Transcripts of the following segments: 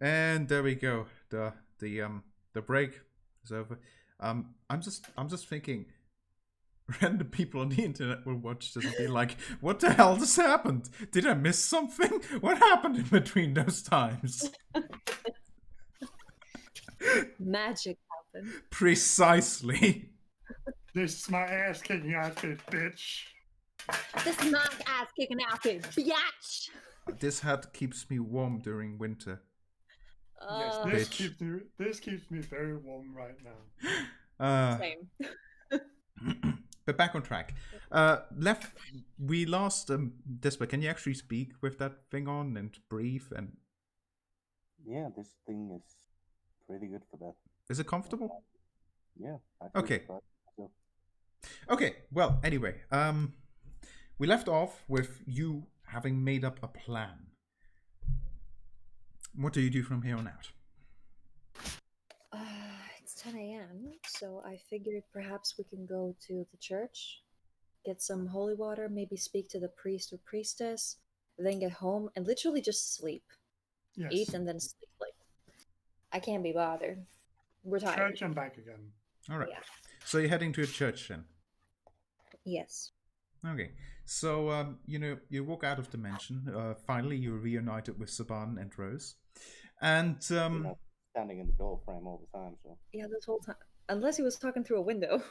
And there we go. The break is over. I'm just thinking random people on the internet will watch this and be like, what the hell just happened? Did I miss something? What happened in between those times? Magic happened. Precisely. This is my ass kicking outfit, bitch. This is my ass kicking outfit, biatch. This hat keeps me warm during winter. Yes, Bitch. this keeps me very warm right now. Same. But back on track. We lost Despa. Can you actually speak with that thing on and breathe? And Yeah, this thing is pretty good for that. is it comfortable? Yeah. Okay. Okay. Well, anyway, we left off with you having made up a plan. What do you do from here on out? It's 10 a.m., so I figured perhaps we can go to the church, get some holy water, maybe speak to the priest or priestess, then get home and literally just sleep. Yes. Eat and then sleep. Like, I can't be bothered. We're tired. Church and back again. All right. Yeah. So you're heading to a church then? Yes. Okay. So, you walk out of the mansion. Finally, you're reunited with Saban and Rose. And, standing in the door frame all the time, so. Yeah, this whole time. Unless he was talking through a window.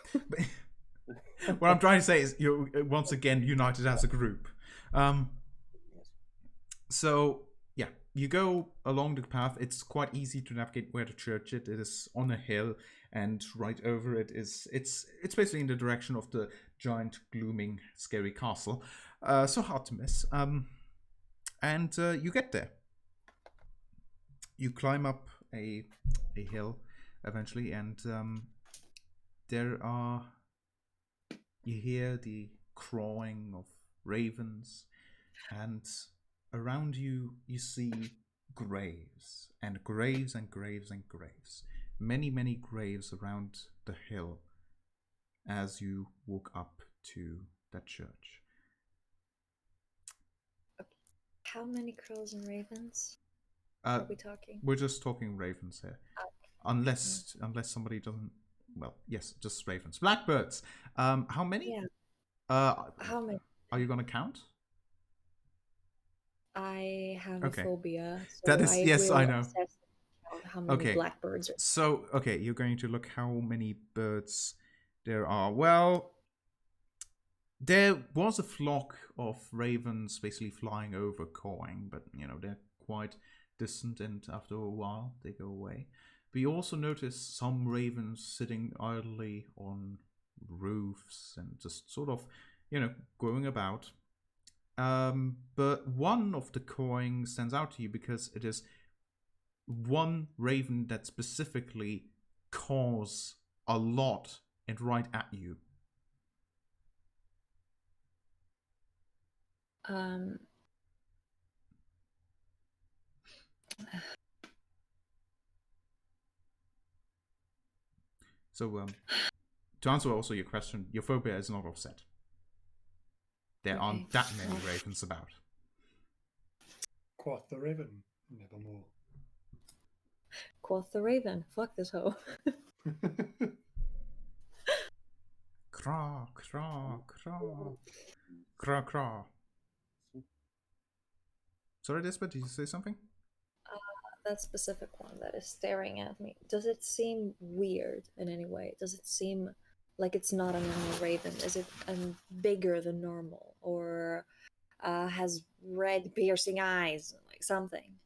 what I'm trying to say is you're once again united as a group. Yes. So, yeah, you go along the path. It's quite easy to navigate where the church is. It is on a hill, and right over it is it's basically in the direction of the giant, glooming, scary castle. So hard to miss. And you get there. You climb up a hill eventually, and you hear the crowing of ravens, and around you see graves and graves and graves and graves. Many graves around the hill as you walk up to that church. How many crows and ravens are we talking? We're just talking ravens here. Okay. Unless somebody doesn't... Well, yes, just ravens. Blackbirds! How many? Yeah. How many? Are you going to count? I have a phobia. So that is... Yes, I know. How many blackbirds are... So, okay, you're going to look how many birds there are. Well, there was a flock of ravens basically flying over, cawing, but, they're quite distant, and after a while, they go away. But you also notice some ravens sitting idly on roofs and just sort of, going about. But one of the cawing stands out to you because it is one raven that specifically caws a lot and right at you. So, to answer also your question, your phobia is not offset. There aren't that many ravens about. Quoth the raven, nevermore. Quoth the raven, fuck this hoe. Craw, craw, craw. Craw, craw. Sorry, Despa, did you say something? That specific one that is staring at me. Does it seem weird in any way? Does it seem like it's not a normal raven? Is it bigger than normal? Or has red piercing eyes? Like something?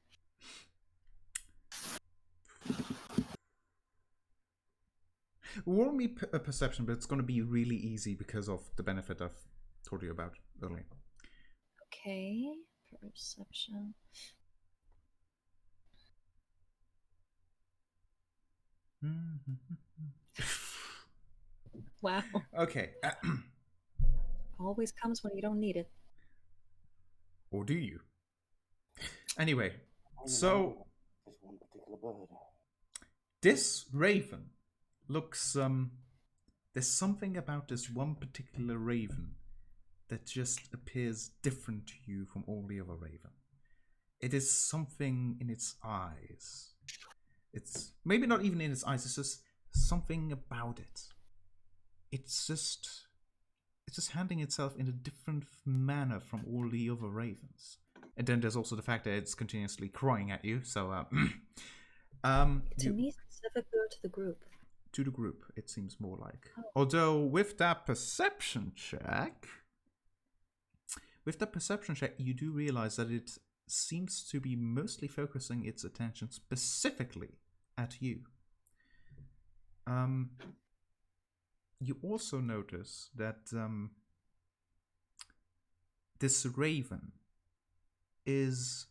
Roll me a perception, but it's going to be really easy because of the benefit I've told you about earlier. Okay, perception. Wow. Okay. Always comes when you don't need it. Or do you? Anyway, so this raven looks... there's something about this one particular raven that just appears different to you from all the other raven. it is something in its eyes. It's maybe not even in its eyes, it's just something about it. It's just handling itself in a different manner from all the other ravens. And then there's also the fact that it's continuously crying at you, so To me specifically or to the group? to the group, it seems more like. Oh. Although with that perception check, you do realize that it seems to be mostly focusing its attention specifically at you. You also notice that this raven is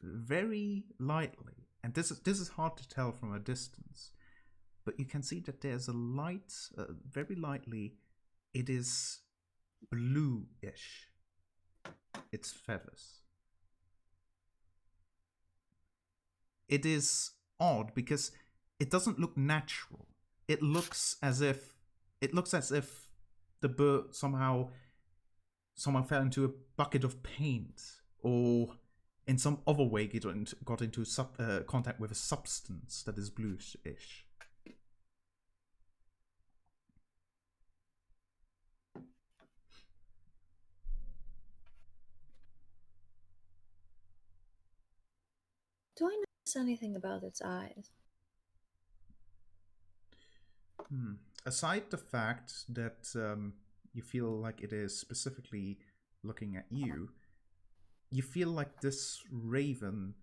very lightly, and this is hard to tell from a distance, but you can see that there's a light, very lightly, it is bluish, its feathers. It is odd because it doesn't look natural. It looks as if the bird someone fell into a bucket of paint, or in some other way got into contact with a substance that is bluish-ish. Do I notice anything about its eyes? Aside the fact that you feel like it is specifically looking at you, you feel like this raven,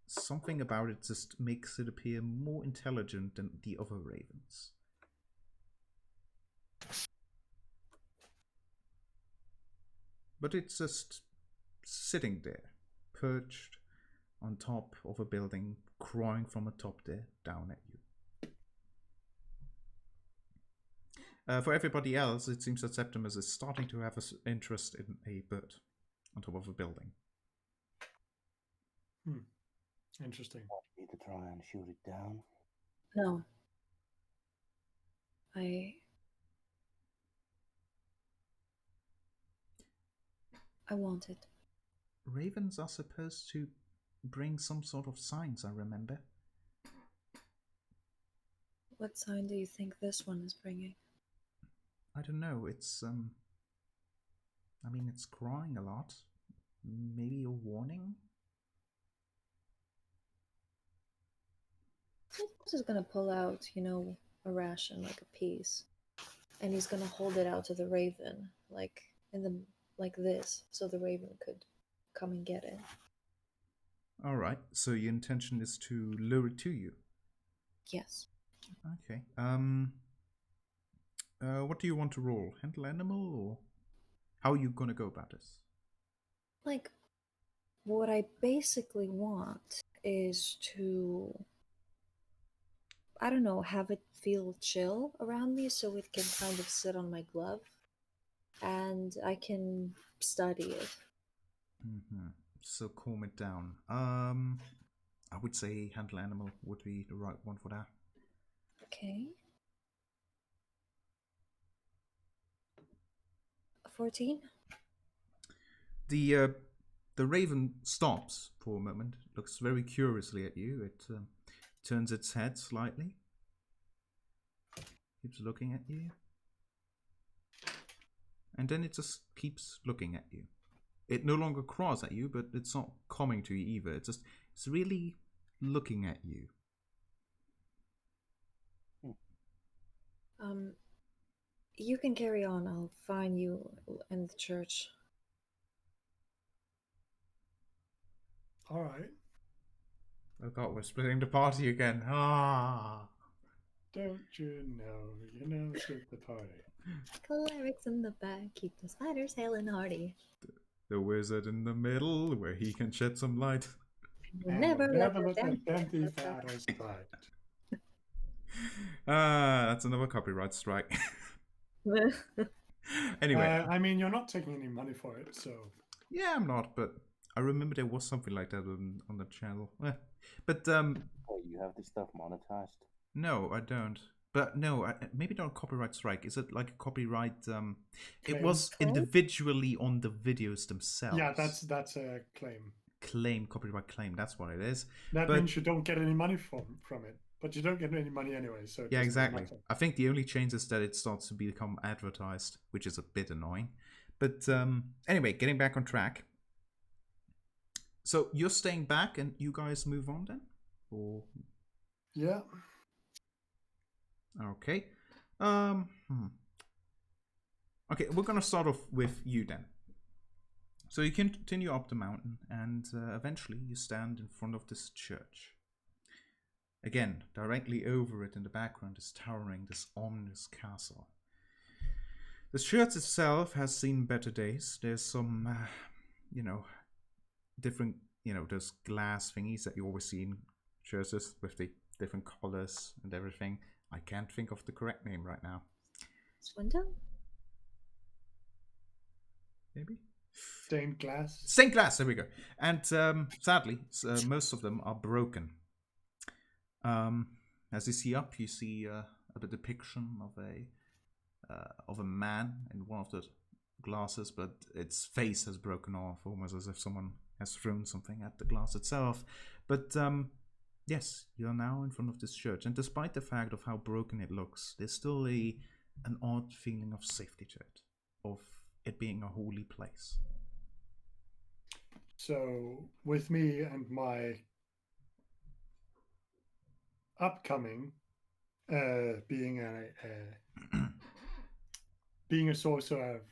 something about it just makes it appear more intelligent than the other ravens. But it's just sitting there, perched on top of a building, crawling from atop there down at you. For everybody else, it seems that Septimus is starting to have an interest in a bird on top of a building. Interesting. Want me to try and shoot it down? No. I want it. Ravens are supposed to bring some sort of signs, I remember. What sign do you think this one is bringing? I don't know, it's, I mean, it's crying a lot. Maybe a warning? He's just gonna pull out, a ration, like a piece. And he's gonna hold it out to the raven, like this, so the raven could come and get it. Alright, so your intention is to lure it to you? Yes. Okay, what do you want to roll? Handle animal, or how are you gonna go about this? Like, what I basically want is to, I don't know, have it feel chill around me so it can kind of sit on my glove and I can study it. So calm it down. I would say handle animal would be the right one for that. Okay. 14? The raven stops for a moment, looks very curiously at you. It turns its head slightly, keeps looking at you, and then it just keeps looking at you. It no longer craws at you, but it's not coming to you either. It's really looking at you. You can carry on. I'll find you in the church. All right. Oh god, we're splitting the party again. Ah. Don't you know, split the party. Clerics in the back, keep the spiders hailing hardy. The wizard in the middle, where he can shed some light. We'll never let them them be satisfied. That's another copyright strike. Anyway. I mean, you're not taking any money for it, so... Yeah, I'm not, but I remember there was something like that on the channel. But, Oh, you have this stuff monetized? No, I don't. But no, maybe not copyright strike. Is it like a copyright? It Claim. was individually on the videos themselves. Yeah, that's a claim. claim, copyright claim. That's what it is. That But- means you don't get any money from it. But you don't get any money anyway, so it Yeah, doesn't exactly. matter. I think the only change is that it starts to become advertised, which is a bit annoying. But anyway, getting back on track. So you're staying back, and you guys move on then, or Yeah. okay? Okay, we're gonna start off with you then. So you continue up the mountain, and eventually you stand in front of this church. Again, directly over it in the background is towering this ominous castle. The church itself has seen better days. There's some, different, those glass thingies that you always see in churches with the different colors and everything. I can't think of the correct name right now. Window? Maybe? Stained glass. Stained glass, there we go. And sadly, most of them are broken. As you see up, you see a depiction of a man in one of the glasses, but its face has broken off, almost as if someone has thrown something at the glass itself. But yes, you're now in front of this church, and despite the fact of how broken it looks, there's still an odd feeling of safety to it, of it being a holy place. So, with me and my upcoming being a sorcerer of,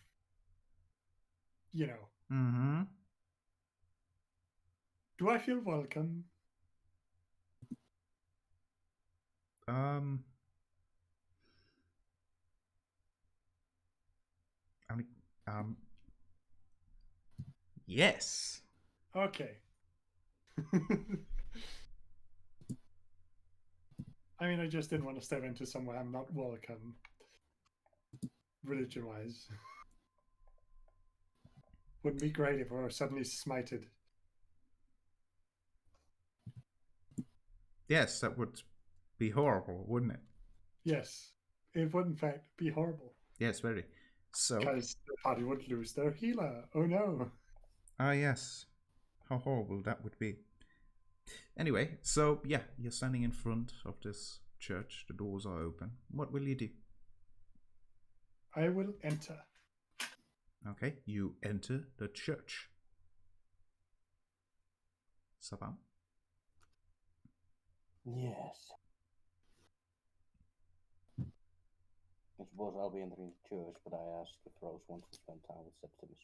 Mm-hmm. do I feel welcome? Yes. Okay. I mean, I just didn't want to step into somewhere I'm not welcome, religion-wise. Wouldn't be great if I were suddenly smited. Yes, that would be horrible, wouldn't it? Yes, it would in fact be horrible. Yes, very. So, Because the party would lose their healer. Oh no. yes. How horrible that would be. Anyway, so yeah, you're standing in front of this church. The doors are open. What will you do? I will enter. Okay, you enter the church. Saban? Yes. I suppose I'll be entering the church, but I asked if Rose wants to spend time with Septimus.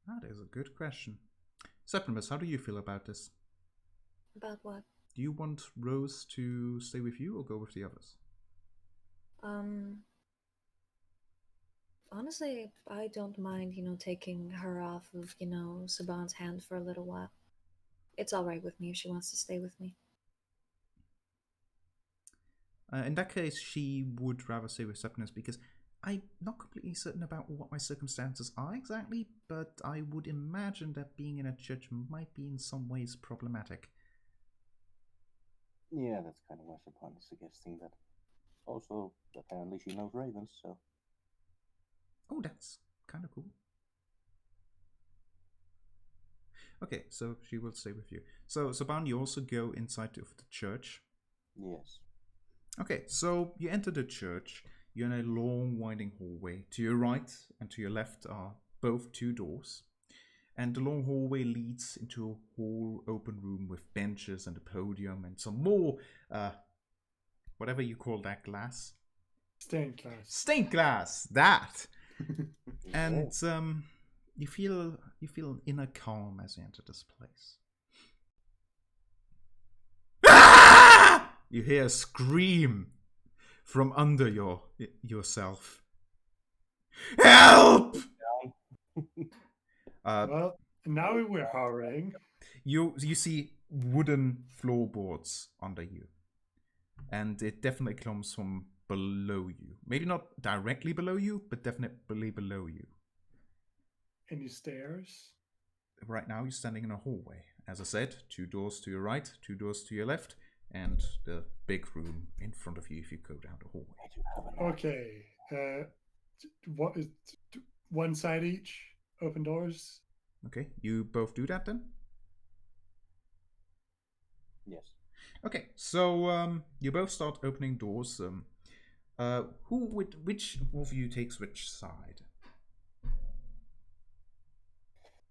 That is a good question. Septimus, how do you feel about this? About what? Do you want Rose to stay with you or go with the others? Honestly, I don't mind, taking her off of, Saban's hand for a little while. It's alright with me if she wants to stay with me. In that case, she would rather stay with Septimus because I'm not completely certain about what my circumstances are exactly, but I would imagine that being in a church might be in some ways problematic. Yeah, that's kind of why Saban is suggesting that. Also, apparently she knows ravens, so... Oh, that's kind of cool. Okay, so she will stay with you. So, Saban, you also go inside of the church. Yes. Okay, so you enter the church. You're in a long, winding hallway. To your right and to your left are both two doors. And the long hallway leads into a whole open room with benches and a podium and some more, whatever you call that glass. Stained glass. Stained glass! That! Yeah. And you feel an inner calm as you enter this place. Ah! You hear a scream from under yourself. Help! Well, now we're hurrying. You see wooden floorboards under you, and it definitely comes from below you. Maybe not directly below you, but definitely below you. Any stairs? Right now, you're standing in a hallway. As I said, 2 doors to your right, 2 doors to your left, and the big room in front of you if you go down the hallway. I do have an Okay. What is one side each? Open doors? Okay, you both do that then? Yes. Okay, so you both start opening doors. Which of you takes which side?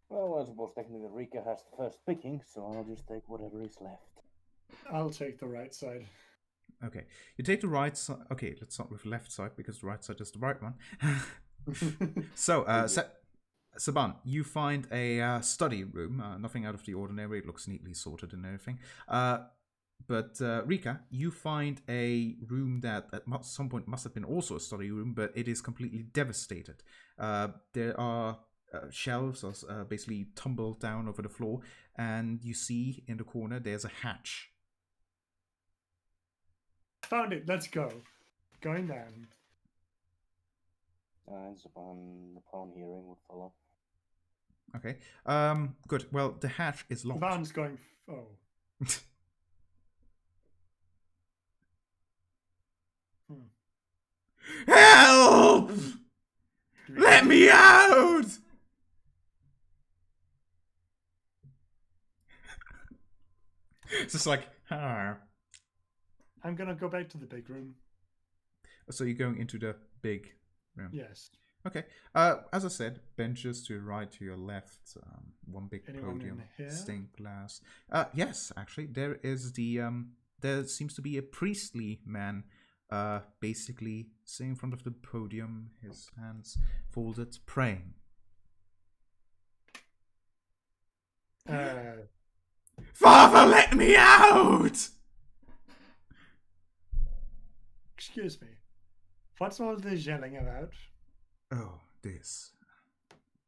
Well, I suppose technically Rika has the first picking, so I'll just take whatever is left. I'll take the right side. Okay, you take the right side. Okay, let's start with the left side because the right side is the right one. So, Saban, you find a study room. Nothing out of the ordinary. It looks neatly sorted and everything. But Rika, you find a room that at some point must have been also a study room, but it is completely devastated. There are shelves basically tumbled down over the floor, and you see in the corner there's a hatch. Found it. Let's go. Going down. And upon hearing would follow. Okay. Good. Well, the hatch is locked. Van's going. Oh. Help! Let me out! It's just like, ah. I'm gonna go back to the big room. So you're going into the big room? Yes. Okay. As I said, benches to your right, to your left, one big Anyone podium, in here? stained glass. Yes, actually, there is the there seems to be a priestly man, basically sitting in front of the podium, his hands folded, praying. Father, let me out! Excuse me. What's all this yelling about? Oh, this.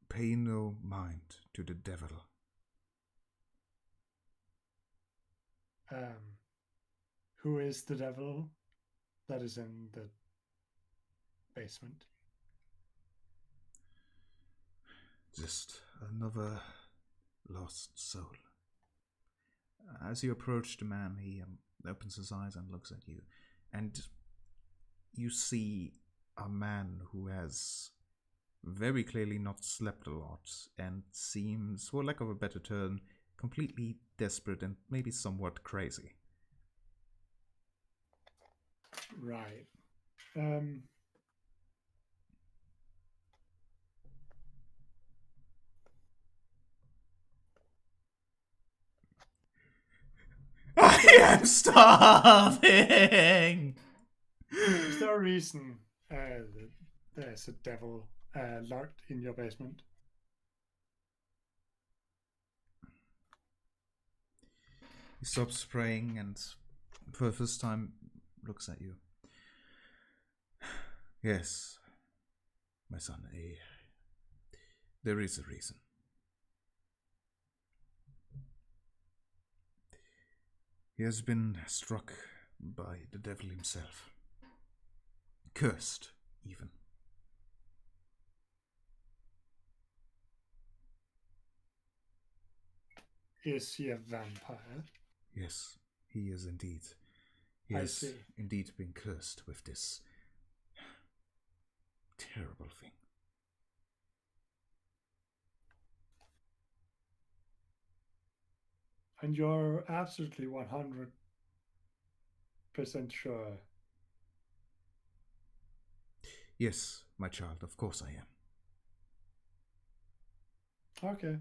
Pay no mind to the devil. Who is the devil that is in the basement? Just another lost soul. As you approach the man, he opens his eyes and looks at you. And you see a man who has very clearly not slept a lot and seems, for lack of a better term, completely desperate and maybe somewhat crazy. Right. I am starving! Is there a reason that there's a devil locked in your basement? He stops praying and for the first time looks at you. Yes, my son, there is a reason. He has been struck by the devil himself. Cursed, even. Is he a vampire? Yes, he is indeed. He I has see. indeed been cursed with this terrible thing. And you're absolutely 100% sure? Yes, my child, of course I am. Okay.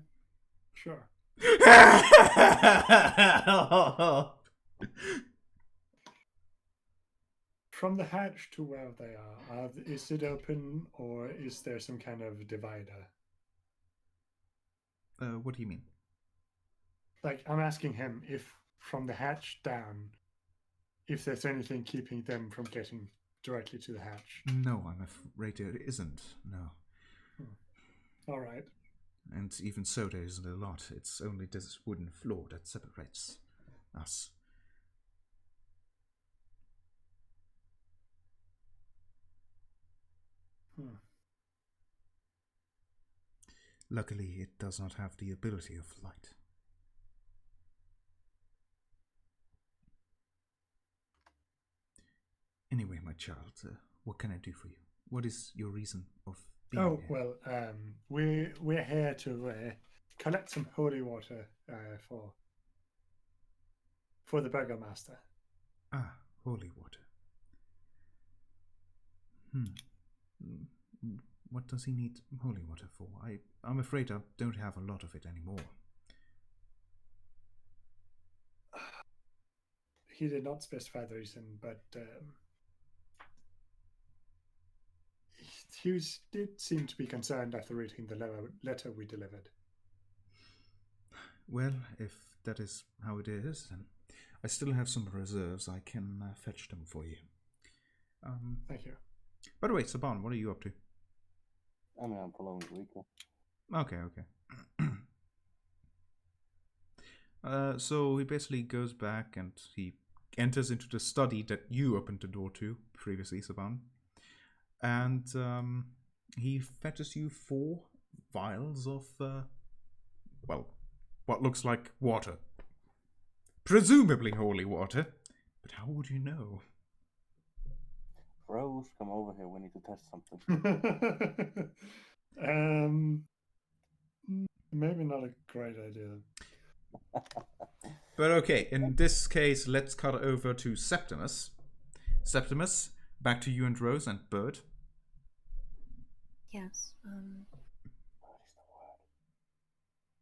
Sure. From the hatch to where they are, is it open or is there some kind of divider? What do you mean? Like, I'm asking him if from the hatch down, if there's anything keeping them from getting directly to the hatch. No, I'm afraid there isn't, no. All right. And even so, there isn't a lot. It's only this wooden floor that separates us. Luckily, it does not have the ability of light. Anyway, my child, what can I do for you? What is your reason of being here? Well, we're here to collect some holy water for the burgomaster. Ah, holy water. What does he need holy water for? I'm afraid I don't have a lot of it anymore. He did not specify the reason, but he did seem to be concerned after reading the letter we delivered. Well, if that is how it is, then I still have some reserves. I can fetch them for you. Thank you. By the way, Saban, what are you up to? I mean, I'm following Rico. Okay. So he basically goes back and he enters into the study that you opened the door to previously, Saban. And he fetches you 4 vials of, what looks like water. Presumably holy water. But how would you know? Rose, come over here. We need to test something. Maybe not a great idea. But okay, in this case, let's cut over to Septimus. Septimus, back to you and Rose and Bird. Yes.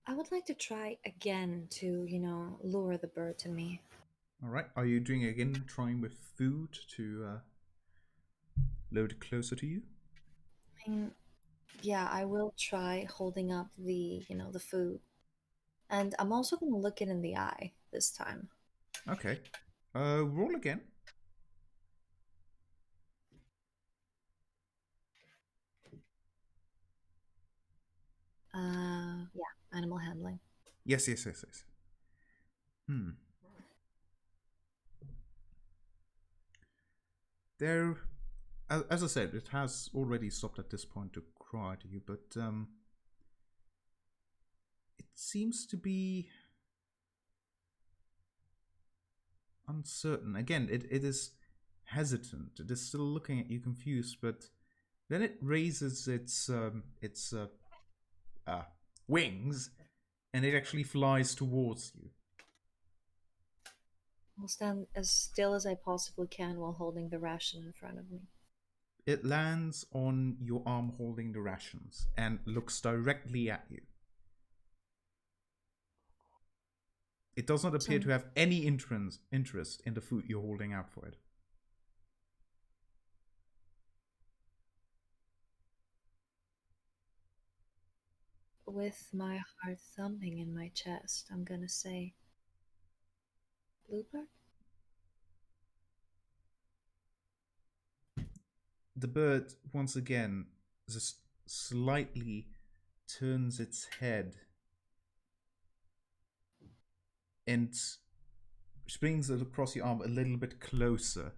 I would like to try again to, lure the bird to me. All right. Are you doing again, trying with food to load it closer to you? I mean, yeah, I will try holding up the food. And I'm also going to look it in the eye this time. Okay. Roll again. Yeah, animal handling. Yes. There, as I said, it has already stopped at this point to cry to you, but it seems to be uncertain. Again, it is hesitant. It is still looking at you confused, but then it raises its wings, and it actually flies towards you. I'll stand as still as I possibly can while holding the ration in front of me. It lands on your arm holding the rations and looks directly at you. It does not appear to have any interest in the food you're holding out for it. With my heart thumping in my chest, I'm gonna say, Bluebird? The bird, once again, just slightly turns its head and springs it across your arm a little bit closer,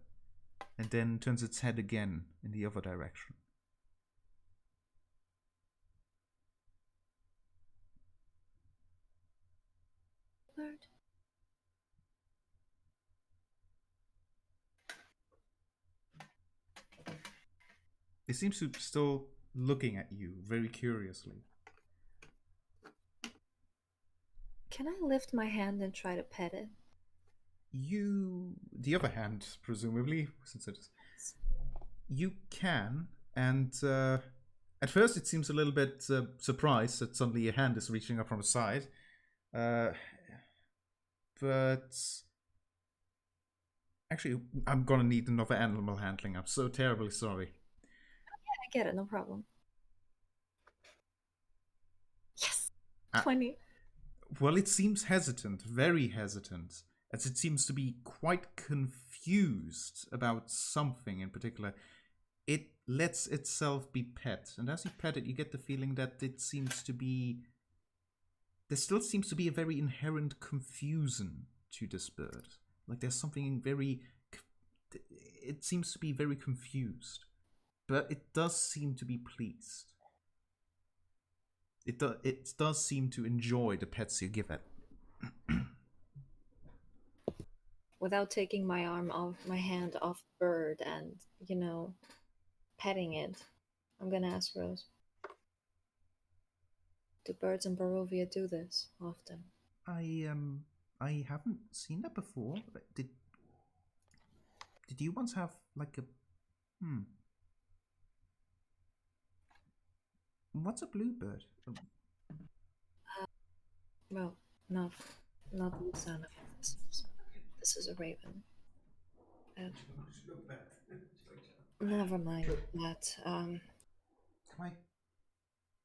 and then turns its head again in the other direction. Bird? It seems to be still looking at you very curiously. Can I lift my hand and try to pet it? The other hand, presumably, since it is, you can, and at first it seems a little bit surprised that suddenly your hand is reaching up from the side, but actually, I'm gonna need another animal handling. I'm so terribly sorry. I get it, no problem. Yes! 20. Well, it seems hesitant, very hesitant, as it seems to be quite confused about something in particular. It lets itself be pet, and as you pet it, you get the feeling that there still seems to be a very inherent confusion to this bird. Like there's something it seems to be very confused, but it does seem to be pleased. It does seem to enjoy the pets you give it. Without taking my hand off the bird and, petting it, I'm gonna ask Rose. Do birds in Barovia do this often? I haven't seen that before. Did you once have like a What's a bluebird? Well, not the son of this is a raven. Never mind that.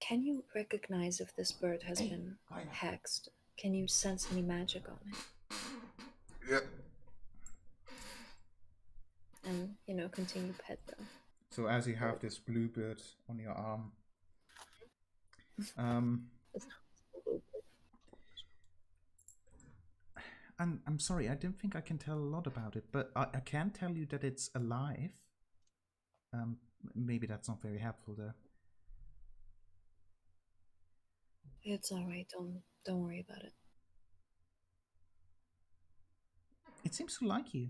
Can you recognize if this bird has been hexed? Can you sense any magic on it? Yeah. And, continue pet them. So as you have this bluebird on your arm, and I'm sorry, I don't think I can tell a lot about it, but I can tell you that it's alive. Maybe that's not very helpful though. It's all right. Don't worry about it. It seems to like you.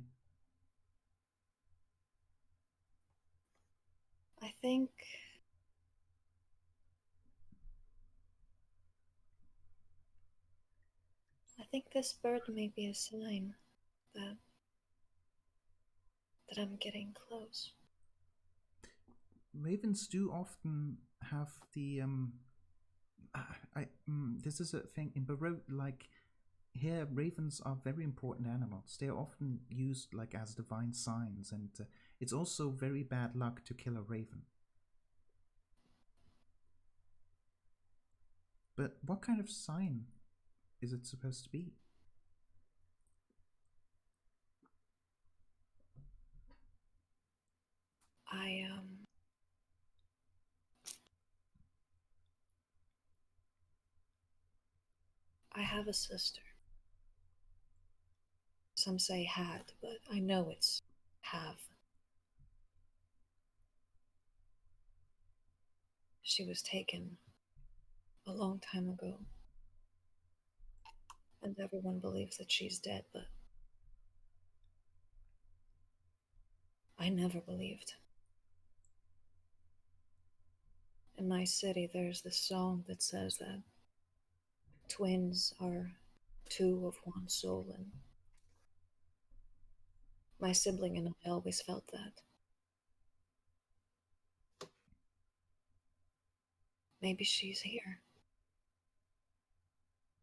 I think this bird may be a sign that I'm getting close. Ravens do often have the this is a thing in Baroque, like here ravens are very important animals. They are often used like as divine signs, and it's also very bad luck to kill a raven. But what kind of sign is it supposed to be? I have a sister. Some say had, but I know it's have. She was taken a long time ago. And everyone believes that she's dead, but I never believed. In my city, there's this song that says that twins are two of one soul, and my sibling and I always felt that. Maybe she's here.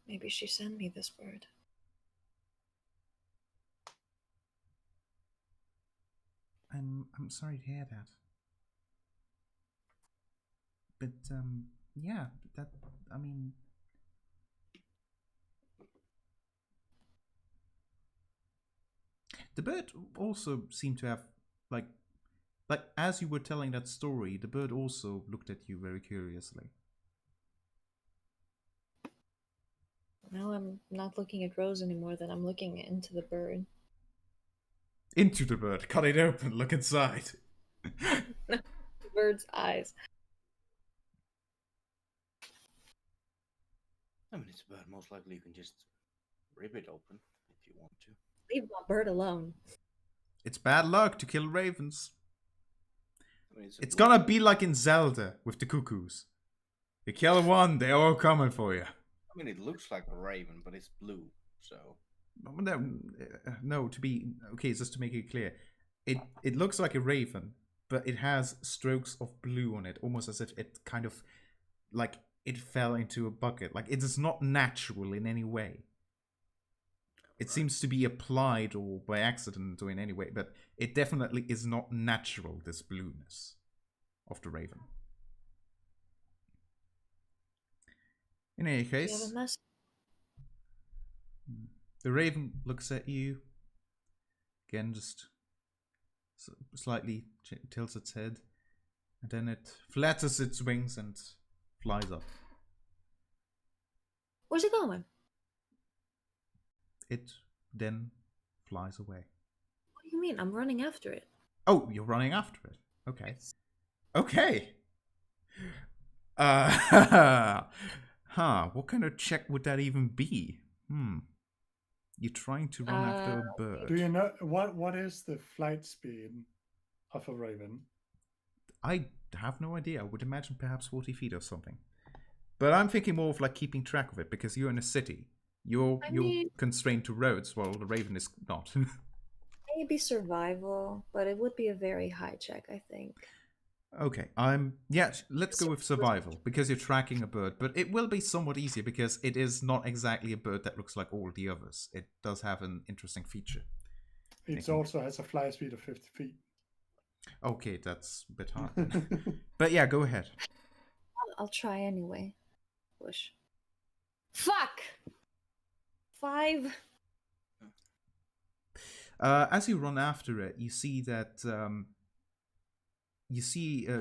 Maybe she sent me this bird. I'm sorry to hear that. But yeah, that I mean, the bird also seemed to have like as you were telling that story, the bird also looked at you very curiously. Now I'm not looking at Rose anymore, then I'm looking into the bird. Into the bird, cut it open, look inside. The bird's eyes. I mean, it's a bird. Most likely you can just rip it open if you want to. Leave my bird alone. It's bad luck to kill ravens. I mean, it's gonna be like in Zelda with the cuckoos. You kill one, they're all coming for you. I mean, it looks like a raven, but it's blue, so... No, to be... Okay, just to make it clear. It looks like a raven, but it has strokes of blue on it, almost as if it kind of... Like, it fell into a bucket. Like, it is not natural in any way. It seems to be applied or by accident or in any way, but it definitely is not natural, this blueness of the raven. In any case... You have a mess? The raven looks at you. Again, just slightly tilts its head. And then it flatters its wings and flies up. Where's it going? It then flies away. What do you mean? I'm running after it. Oh, you're running after it. Okay. Okay. What kind of check would that even be? You're trying to run after a bird. Do you know what is the flight speed of a raven? I have no idea. I would imagine perhaps 40 feet or something. But I'm thinking more of like keeping track of it because you're in a city. You're mean- constrained to roads, while the Raven is not. Maybe survival, but it would be a very high check, I think. Okay, let's go with survival because you're tracking a bird, but it will be somewhat easier because it is not exactly a bird that looks like all the others. It does have an interesting feature. It also has a fly speed of 50 feet. Okay, that's a bit hard. But yeah, go ahead. I'll try anyway. Push. Fuck! 5. As you run after it, you see that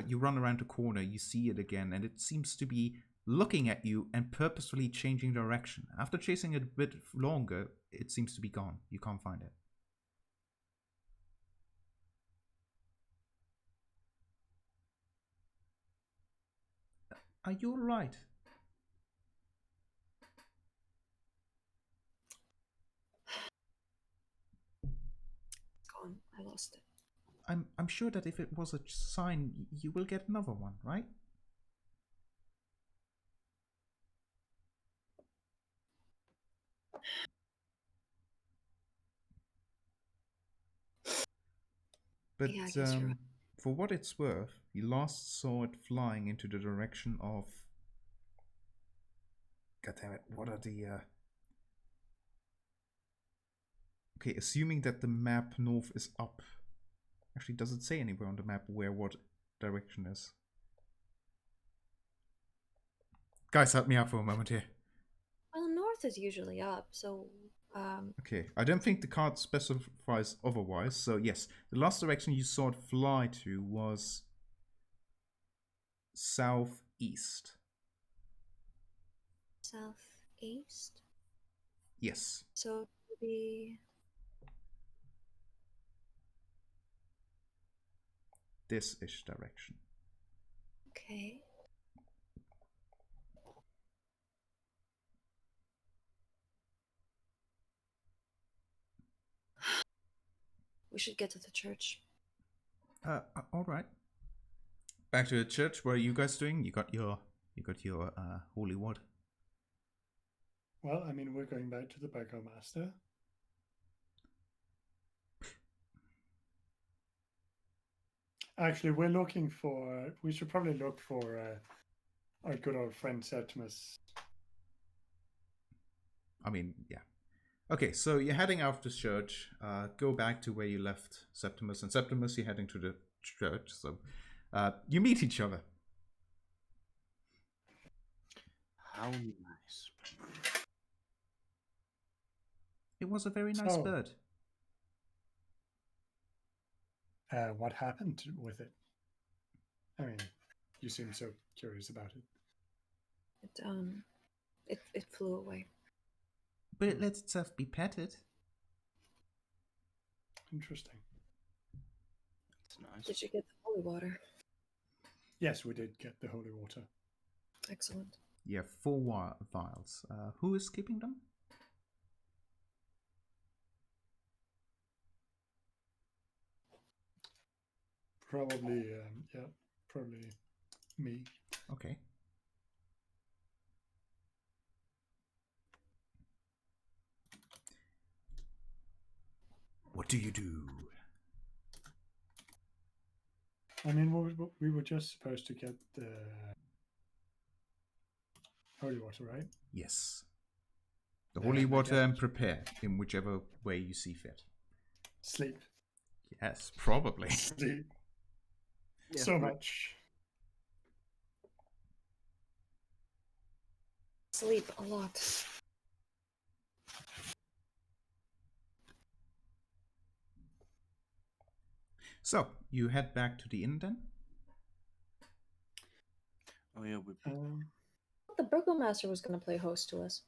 you run around the corner, you see it again, and it seems to be looking at you and purposefully changing direction. After chasing it a bit longer, it seems to be gone. You can't find it. Are you alright? Gone. I lost it. I'm sure that if it was a sign, you will get another one, right? But Yeah, I guess you're right. for what it's worth, you last saw it flying into the direction of... God damn it, what are the... Okay, assuming that the map north is up. Actually, does it say anywhere on the map where what direction is? Guys, help me out for a moment here. Well, north is usually up, so Okay, I don't think the card specifies otherwise, so yes, the last direction you saw it fly to was southeast. southeast. Yes. So maybe This-ish direction. okay. We should get to the church. All right. Back to the church. What are you guys doing? You got your holy word. Well, I mean, we're going back to the Burgomaster. Actually, we're looking for... We should probably look for our good old friend Septimus. I mean, yeah. Okay, so you're heading out of the church. Go back to where you left Septimus. And Septimus, you're heading to the church. So you meet each other. How nice. It was a very nice So- bird. What happened with it? I mean, you seem so curious about it. It flew away. But it lets itself be petted. Interesting. It's nice. Did you get the holy water? Yes, we did get the holy water. Excellent. You have 4 vials. Who is keeping them? Probably, probably me. Okay. What do you do? I mean, we were just supposed to get the holy water, right? Yes. The Yeah, holy I water guess. and prepare in whichever way you see fit. Sleep. Yes, probably. Sleep. Yeah, So right. much. Sleep a lot. So, you head back to the inn then? Oh yeah, we The burgomaster was going to play host to us.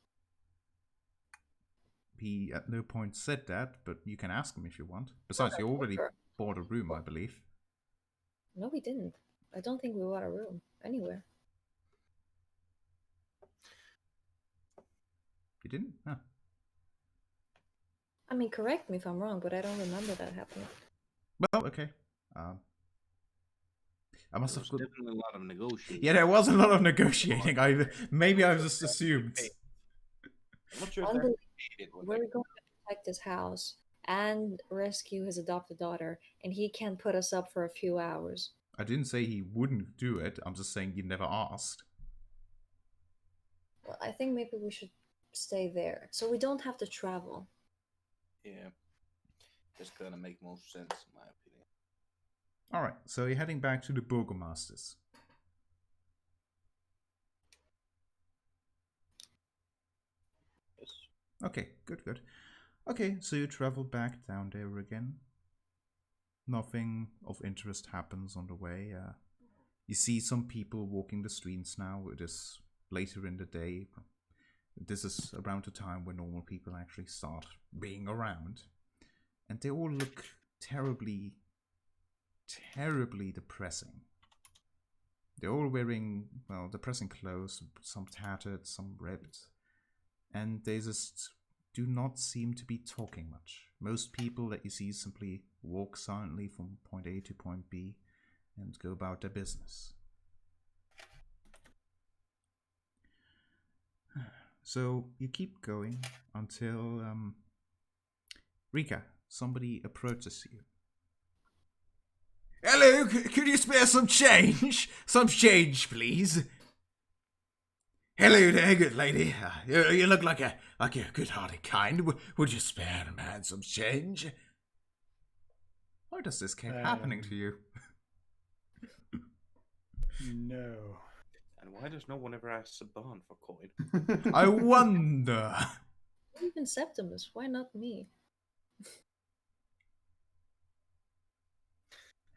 He at no point said that, but you can ask him if you want. Besides, you already Sure. bought a room, I believe. No, we didn't. I don't think we bought a room anywhere. You didn't? Huh. I mean, correct me if I'm wrong, but I don't remember that happening. Well, okay. I must There have was got... definitely a lot of negotiating. Yeah, there was a lot of negotiating. Maybe I just assumed. I'm not sure if On they the paid it. we're going to protect his house and rescue his adopted daughter, and he can put us up for a few hours. I didn't say he wouldn't do it. I'm just saying you never asked. Well, I think maybe we should stay there, so we don't have to travel. Yeah. That's gonna make most sense in my opinion. All right, so you're heading back to the Burgomasters. Yes. Okay, good. Okay, so you travel back down there again. Nothing of interest happens on the way. You see some people walking the streets now. It is later in the day. This is around the time when normal people actually start being around. And they all look terribly depressing. They're all wearing, well, depressing clothes, some tattered, some ripped. And they just do not seem to be talking much. Most people that you see simply walk silently from point A to point B and go about their business. So you keep going until, Rika, somebody approaches you. Hello, could you spare some change? Some change, please. Hello there, good lady. You look like a good-hearted kind. Would you spare a man some change? Why does this keep happening to you? No. And why does no one ever ask Saban for coin? I wonder. Even Septimus, why not me?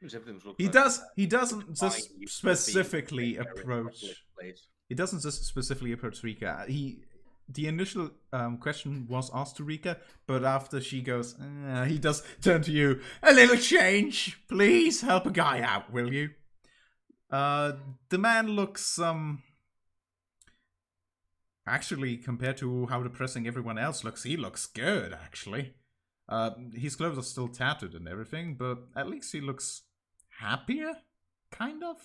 Septimus looks He like does. He doesn't fine, just you specifically should be in a public approach. place. He doesn't just specifically approach Rika. The initial question was asked to Rika, but after she goes, he does turn to you. A little change, please. Help a guy out, will you? The man looks actually, compared to how depressing everyone else looks, he looks good. Actually, his clothes are still tattered and everything, but at least he looks happier, kind of.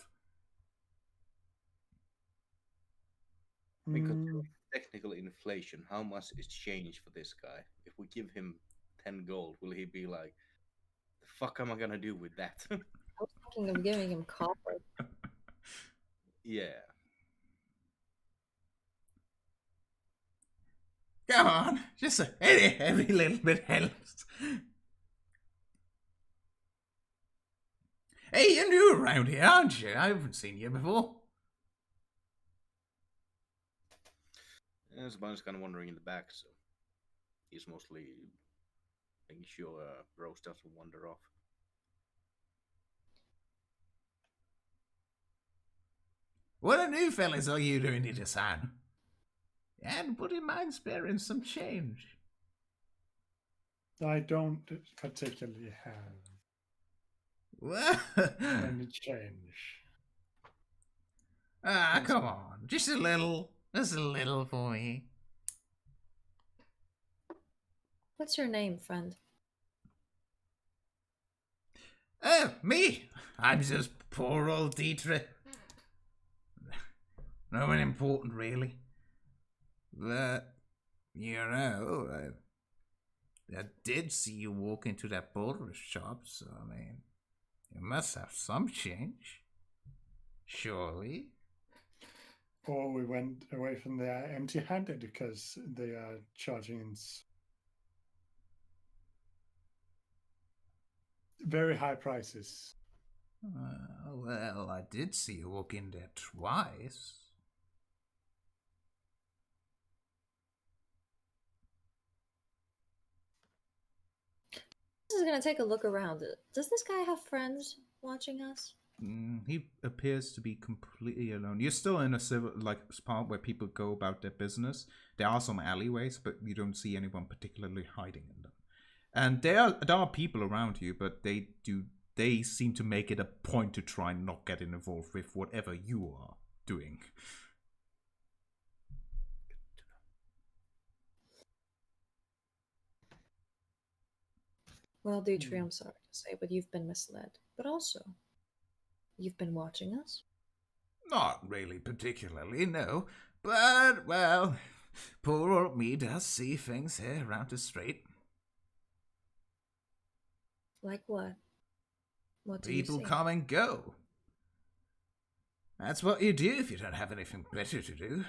I mean, considering technical inflation, how much is change for this guy? If we give him 10 gold, will he be like, the fuck am I gonna do with that? I was thinking of giving him copper. Yeah. Come on, just every little bit helps. Hey, you're new around here, aren't you? I haven't seen you before. Yeah, Saban's kind of wandering in the back, so he's mostly making sure Rose doesn't wander off. What the new fellas are you doing to son? And would you mind sparing some change? I don't particularly have What? any change. Come on. Just a little for me. What's your name, friend? Oh, me? I'm just poor old Dietrich. No one important, really. But, you know, I did see you walk into that border shop, so, I mean, you must have some change. Surely. Or we went away from there empty-handed because they are charging very high prices. Well, I did see you walk in there twice. This is gonna take a look around. Does this guy have friends watching us? He appears to be completely alone. You're still in a civil part where people go about their business. There are some alleyways, but you don't see anyone particularly hiding in them. And there are people around you, but they seem to make it a point to try and not get involved with whatever you are doing. Well, Dutri, I'm sorry to say, but you've been misled. But also, You've been watching us? Not really particularly, no. But, well, poor old me does see things here around the street. Like what? What do you People see? come and go. That's what you do if you don't have anything better to do.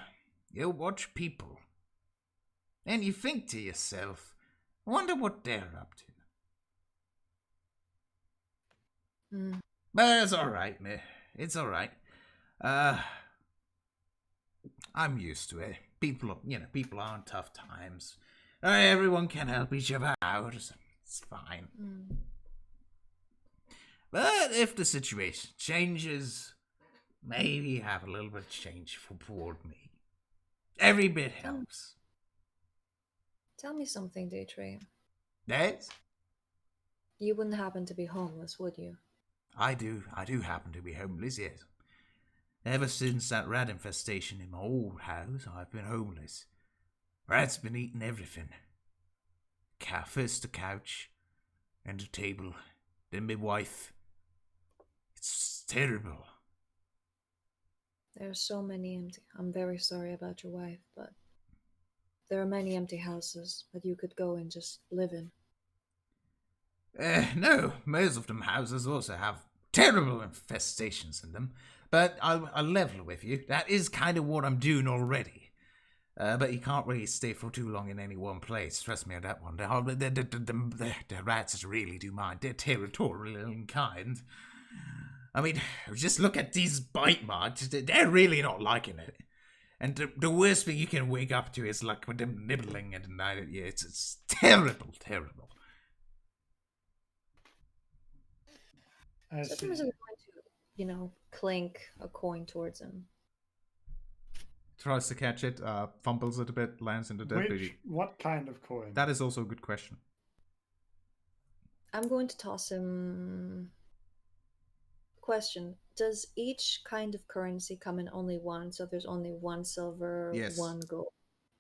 You watch people. And you think to yourself, I wonder what they're up to. Hmm. But it's alright, mate. It's alright. I'm used to it. People are in tough times. Everyone can help each other out. It's fine. Hmm. But if the situation changes, maybe have a little bit of change for poor me. Every bit helps. Tell me something, Daytree. Yes? You wouldn't happen to be homeless, would you? I do happen to be homeless, yes. Ever since that rat infestation in my old house, I've been homeless. Rats been eating everything. First the couch, and the table, then my wife. It's terrible. There are so many empty. I'm very sorry about your wife, but there are many empty houses that you could go and just live in. No, most of them houses also have terrible infestations in them. But I'll level with you. That is kind of what I'm doing already. But you can't really stay for too long in any one place. Trust me on that one. The rats really do mind. They're territorial and kind. I mean, just look at these bite marks. They're really not liking it. And the worst thing you can wake up to is like with them nibbling at night at you. It's terrible, terrible. I So see. I'm going to, clink a coin towards him. Tries to catch it, fumbles it a bit, lands in the dead body. What kind of coin? That is also a good question. I'm going to toss him. Question: does each kind of currency come in only one? So there's only one silver, Yes. one gold.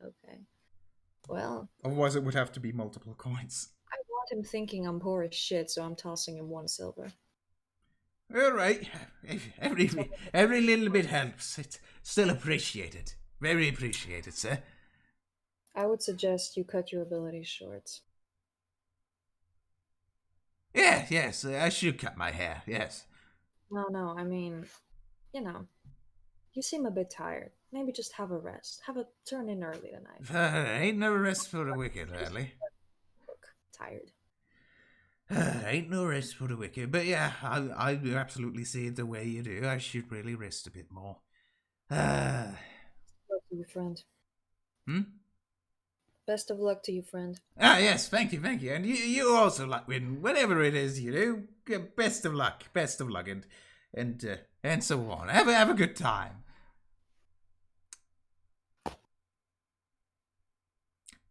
Okay. Well, Otherwise, it would have to be multiple coins. I want him thinking I'm poor as shit, so I'm tossing him one silver. All right. Every little bit helps. It's still appreciated. Very appreciated, sir. I would suggest you cut your abilities short. Yes, I should cut my hair, yes. No, I mean, you seem a bit tired. Maybe just have a rest. Have a turn in early tonight. Ain't no rest for the wicked, really. Look, tired. Ain't no rest for the wicked. But yeah, I absolutely see it the way you do. I should really rest a bit more. Best of luck to you, friend. Best of luck to you, friend. Yes, thank you. And you also luck win whatever it is you do. Best of luck, and so on. Have a good time.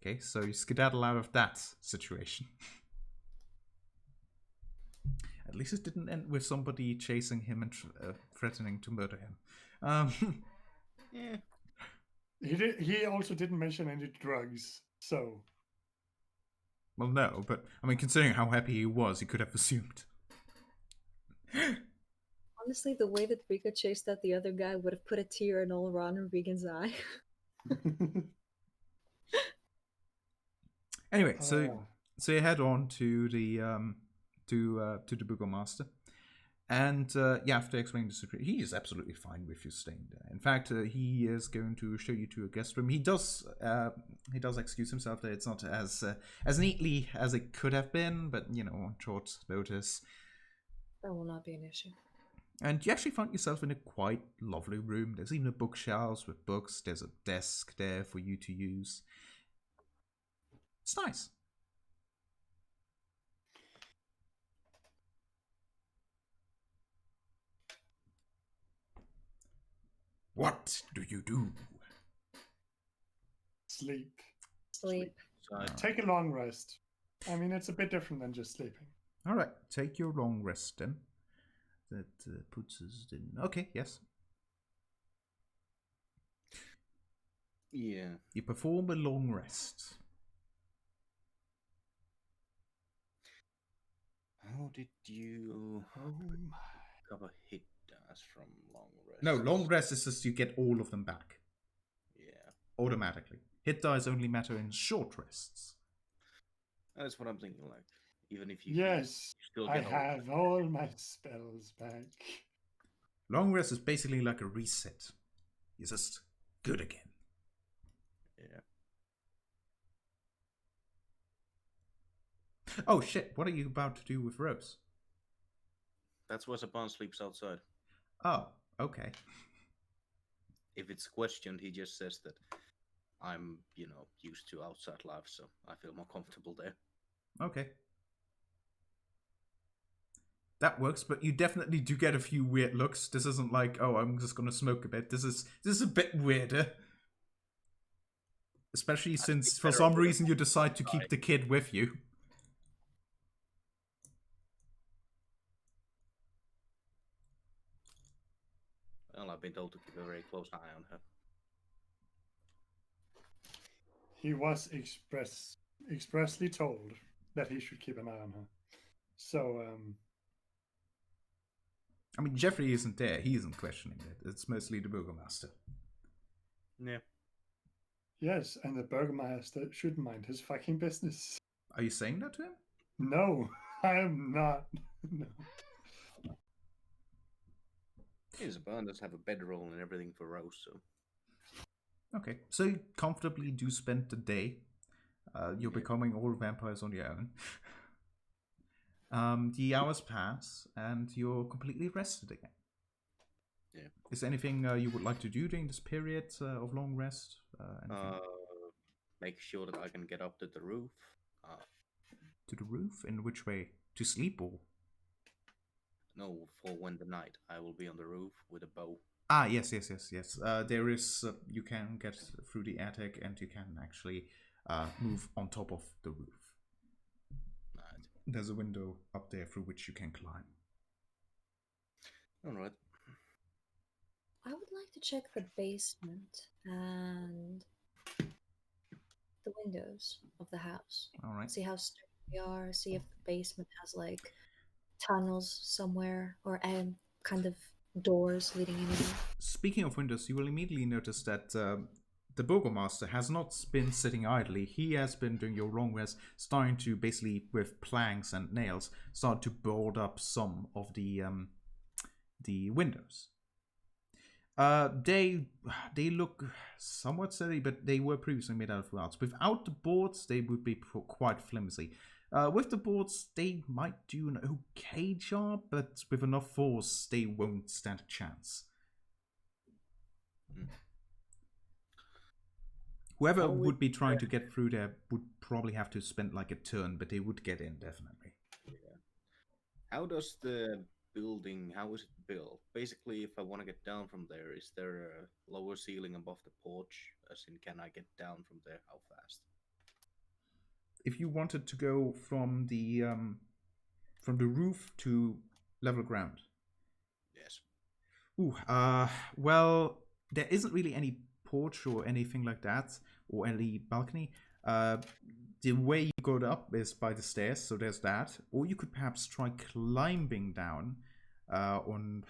Okay, so you skedaddle out of that situation. At least it didn't end with somebody chasing him and threatening to murder him. Yeah. He also didn't mention any drugs, so. Well, no, but I mean, considering how happy he was, he could have assumed. Honestly, the way that Rika chased out the other guy would have put a tear in old Ron Regan's eye. Anyway, so you head on to the Burgomaster, and after explaining the situation, he is absolutely fine with you staying there. In fact, he is going to show you to a guest room. He does excuse himself that it's not as neatly as it could have been, but on short notice. That will not be an issue. And you actually find yourself in a quite lovely room. There's even a bookshelf with books. There's a desk there for you to use. It's nice. What do you do? Sleep. Sleep. Take a long rest. I mean, it's a bit different than just sleeping. All right, take your long rest then. That puts us in. Okay, yes. Yeah. You perform a long rest. How did you cover hit last from long rest? No, long rest is just you get all of them back Yeah, automatically. Hit dice only matter in short rests. that's what I'm thinking. Like, even if you Yes, you still I get all. have all my spells back. Long rest is basically like a reset. You're just good again. Yeah. Oh shit, what are you about to do with Rose? That's why Saban sleeps outside. Oh, okay. If it's questioned, he just says that I'm, used to outside life, so I feel more comfortable there. Okay. That works, but you definitely do get a few weird looks. This isn't like, oh, I'm just gonna smoke a bit. This is a bit weirder. Especially since for some reason you decide to keep the kid with you. Well, I've been told to keep a very close eye on her. He was expressly told that he should keep an eye on her. So, I mean, Jeffrey isn't there. He isn't questioning it. It's mostly the Burgomaster. Yeah. yes, and the Burgomaster should mind his fucking business. Are you saying that to him? No, I am not. No. Yeah, Saban does have a bedroll and everything for Rose, so. Okay, so you comfortably do spend the day. You're becoming all vampires on your own. The hours pass, and you're completely rested again. Yeah. Is there anything you would like to do during this period of long rest? Anything? Make sure that I can get up to the roof. To the roof? In which way? To sleep or? No, for when the night I will be on the roof with a bow. Ah, yes. There is. You can get through the attic, and you can actually move on top of the roof. Right. There's a window up there through which you can climb. All right. I would like to check the basement and the windows of the house. All right. See how sturdy they are. See if the basement has like tunnels somewhere or kind of doors leading anywhere. Speaking of windows, you will immediately notice that the Burgomaster has not been sitting idly. He has been doing your long rest, starting to basically, with planks and nails, start to board up some of the windows. They look somewhat sturdy, but they were previously made out of glass. Without the boards, they would be quite flimsy. With the boards, they might do an okay job, but with enough force, they won't stand a chance. Whoever would be trying to get through there would probably have to spend like a turn, but they would get in, definitely. Yeah. How does the building, how is it built? Basically, if I want to get down from there, is there a lower ceiling above the porch? As in, can I get down from there? How fast? If you wanted to go from the roof to level ground. Yes. Well, there isn't really any porch or anything like that, or any balcony. The way you go up is by the stairs, so there's that. Or you could perhaps try climbing down on.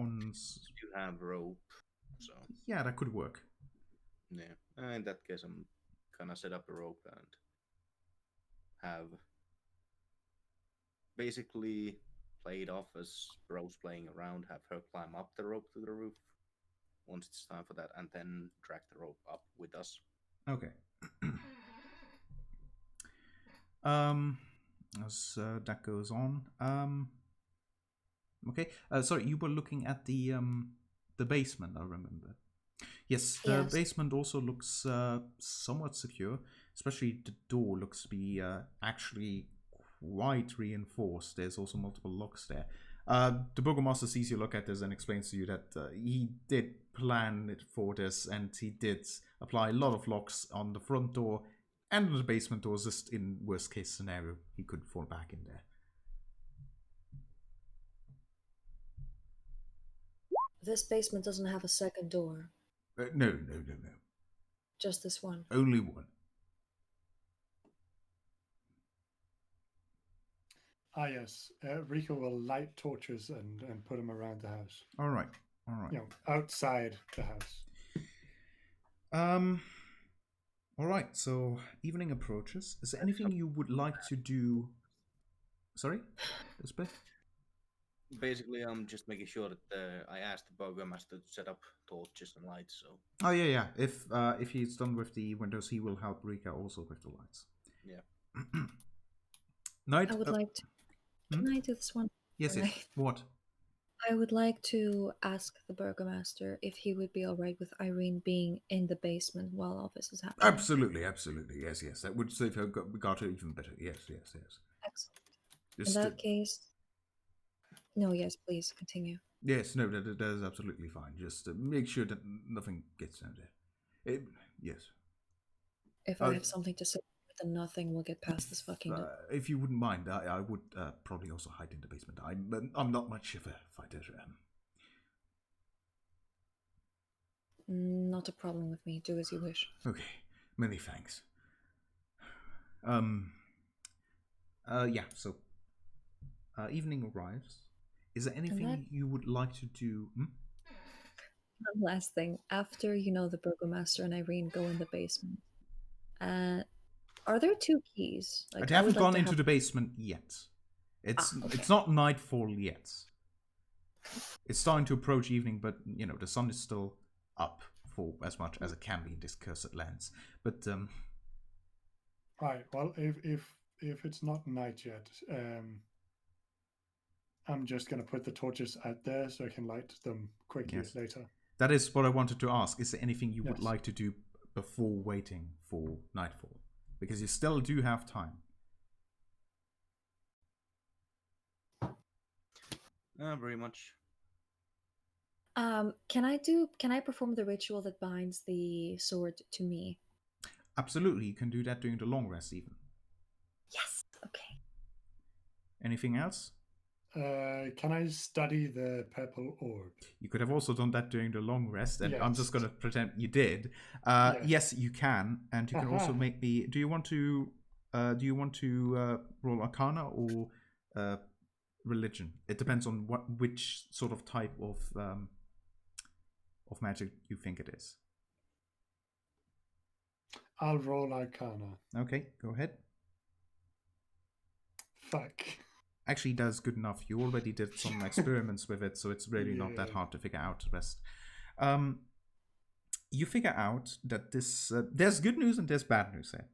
You have rope, so. Yeah, that could work. Yeah. In that case, I'm gonna set up a rope and have basically played off as Rose playing around, have her climb up the rope to the roof once it's time for that, and then drag the rope up with us. Okay. As that goes on. Okay. Sorry, you were looking at the basement, I remember. Yes, the basement also looks somewhat secure. Especially the door looks to be actually quite reinforced. There's also multiple locks there. The Burgomaster sees you look at this and explains to you that he did plan it for this, and he did apply a lot of locks on the front door and on the basement doors, just in worst case scenario he could fall back in there. This basement doesn't have a second door. No. Just this one. Only one. yes. Rico will light torches and put them around the house. All right. All right. You know, outside the house. All right. So evening approaches. Is there anything you would like to do? Sorry, Lisbeth? Basically, I'm just making sure that I asked the burgomaster to set up torches and lights. So Oh yeah. If he's done with the windows, he will help Rika also with the lights. yeah. Night. I would like to. Can I do this one? Yes. Can Yes. What? I would like to ask the burgomaster if he would be alright with Irene being in the basement while all this is happening. Absolutely. Absolutely. Yes. Yes. That would save her. Got her even better. Yes. Yes. Yes. Excellent. Just In that case, no. Yes, please continue. yes. No. That is absolutely fine. Just make sure that nothing gets down there. Yes. If I have something to say, then nothing will get past this fucking door. If you wouldn't mind, I would probably also hide in the basement. I'm not much of a fighter. Not a problem with me. Do as you wish. Okay, many thanks. Yeah. So, evening arrives. Is there anything you would like to do? One last thing. After the burgomaster and Irene go in the basement, are there 2 keys? I haven't gone into the basement yet. It's not nightfall yet. It's starting to approach evening, but the sun is still up for as much as it can be in this cursed lands. But Right. Well, if it's not night yet, I'm just gonna put the torches out there so I can light them quickly later. that is what I wanted to ask. Is there anything you would Yes. like to do before waiting for nightfall? Because you still do have time. Very much. Can I perform the ritual that binds the sword to me? Absolutely, you can do that during the long rest even. Yes. Okay. Anything else? Can I study the purple orb? You could have also done that during the long rest, and I'm just Yes. going to pretend you did. Yes, you can, and you can also make me. Do you want to roll Arcana or religion? It depends on which sort of type of magic you think it is. I'll roll Arcana. Okay, go ahead. Fuck. Actually, that's good enough. You already did some experiments with it, so it's really not that Yeah. hard to figure out the rest. You figure out that this there's good news and there's bad news here.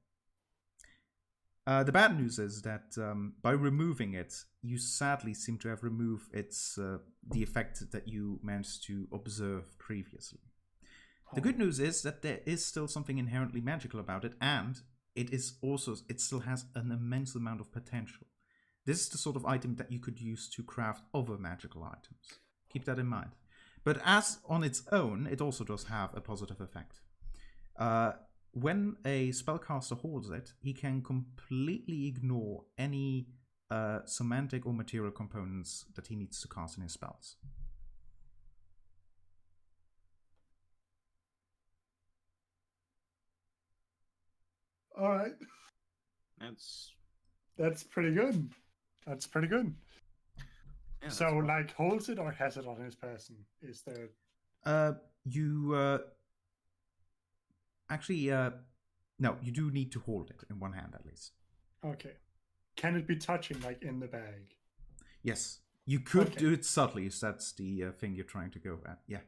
The bad news is that by removing it, you sadly seem to have removed its the effect that you managed to observe previously. The good news is that there is still something inherently magical about it, and it still has an immense amount of potential. This is the sort of item that you could use to craft other magical items. Keep that in mind. But as on its own, it also does have a positive effect. When a spellcaster holds it, he can completely ignore any semantic or material components that he needs to cast in his spells. All right. That's pretty good. That's pretty good. Yeah, So, like, holds it or has it on his person? Is there? Actually, no, you do need to hold it in one hand at least. Okay. Can it be touching, like, in the bag? Yes, you could Okay. do it subtly if that's the thing you're trying to go at. Yeah.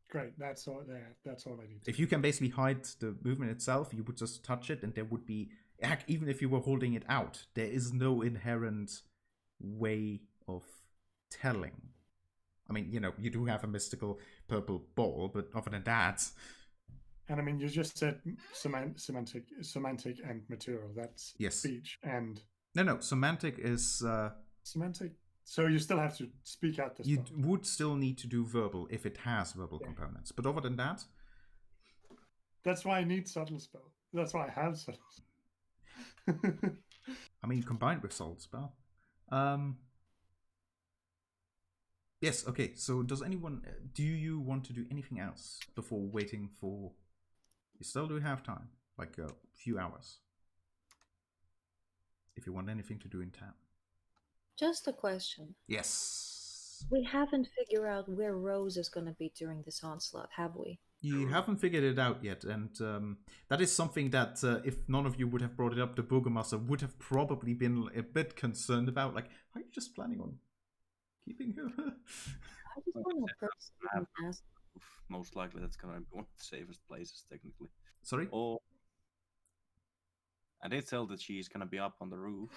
Great. That's all. That's all I need. If you can basically hide the movement itself, you would just touch it, and there would be, heck, even if you were holding it out, there is no inherent way of telling. I mean, you do have a mystical purple ball, but other than that, And I mean, you just said semantic and material. That's yes. speech and No, semantic is semantic. So you still have to speak out the you spell. would still need to do verbal if it has verbal components, but other than that, That's why I need subtle spell. That's why I have subtle. I mean, combined with soul spell. Yes. Okay. So, do you want to do anything else before waiting for? You still do have time, like a few hours, if you want anything to do in town. Just a question. Yes. We haven't figured out where Rose is going to be during this onslaught, have we? You haven't figured it out yet, and that is something that if none of you would have brought it up, the Burgomaster would have probably been a bit concerned about. Like, are you just planning on keeping her? I just want to personally ask. Most likely that's gonna be one of the safest places, technically. Sorry? Or I did tell that she's gonna be up on the roof.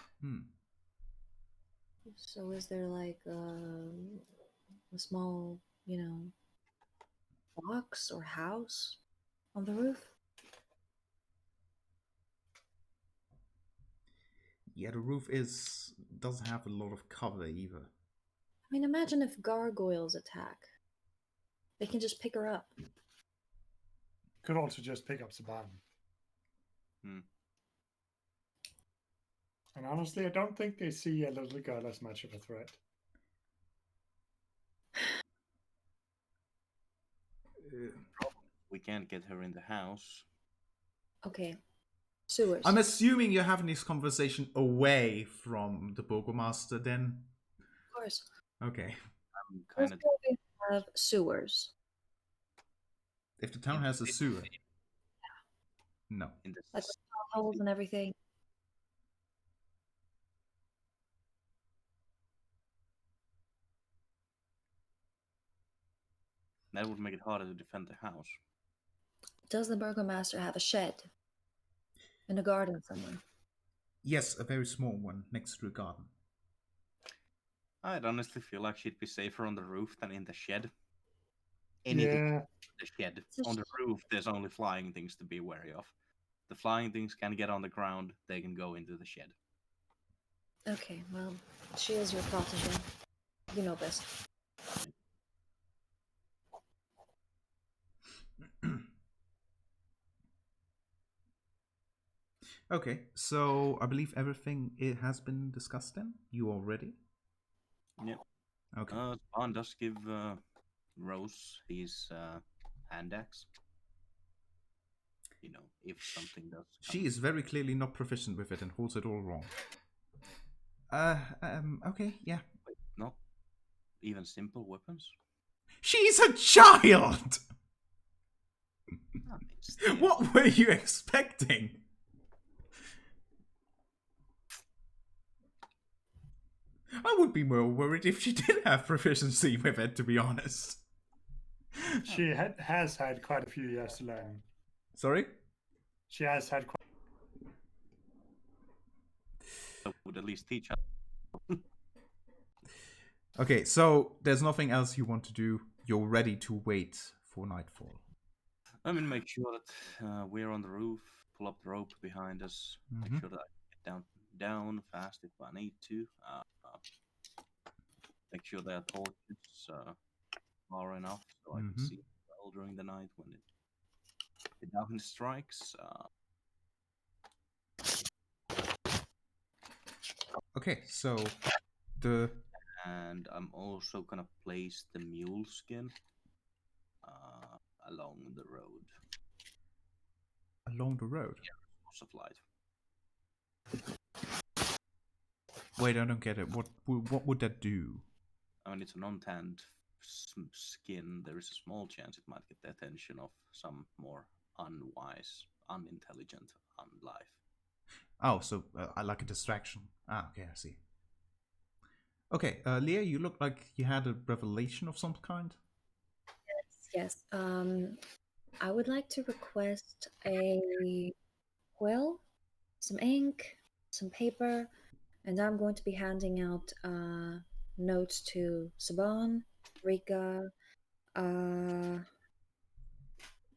So is there like a small, box or house on the roof? Yeah, the roof doesn't have a lot of cover either. I mean, imagine if gargoyles attack. They can just pick her up. Could also just pick up Saban. And honestly, I don't think they see a little girl as much of a threat. We can't get her in the house. Okay. Sewers. I'm assuming you're having this conversation away from the Burgomaster then? Of course. Okay. I'm Let's kind of go have sewers. If the town has a sewer. No. in the Like holes and everything. That would make it harder to defend the house. Does the Burgomaster have a shed? In a garden somewhere? Yes, a very small one next to a garden. I'd honestly feel like she'd be safer on the roof than in the shed. Anything Yeah, in the shed. It's a On the roof, there's only flying things to be wary of. The flying things can get on the ground, they can go into the shed. Okay, well, she is your protege. You know best. Okay, so I believe everything it has been discussed then? You all ready? Yep. Okay. Spawn does give Rose his hand axe. You know, if something does come. She is very clearly not proficient with it and holds it all wrong. Okay, yeah. Wait, not even simple weapons? She's a child! I mean, still. What were you expecting? I would be more worried if she did have proficiency with it, to be honest. she has had quite a few years to learn. Sorry? She has had quite. Would at least teach her. Okay, so there's nothing else you want to do. You're ready to wait for nightfall. I mean, make sure that we're on the roof, pull up the rope behind us, Mhm. make sure that I can get down fast if I need to. Make sure that torches are enough so I can see well during the night when the darkness strikes. Okay, so the And I'm also gonna place the mule skin along the road. along the road. Source of light. Wait, I don't get it. What would that do? I mean, it's a non-tanned skin. There is a small chance it might get the attention of some more unwise, unintelligent unlife. Oh, so I like a distraction. Ah, okay, I see. Okay, Leah, you look like you had a revelation of some kind. Yes. I would like to request a quill, some ink, some paper, and I'm going to be handing out notes to Saban, Rika,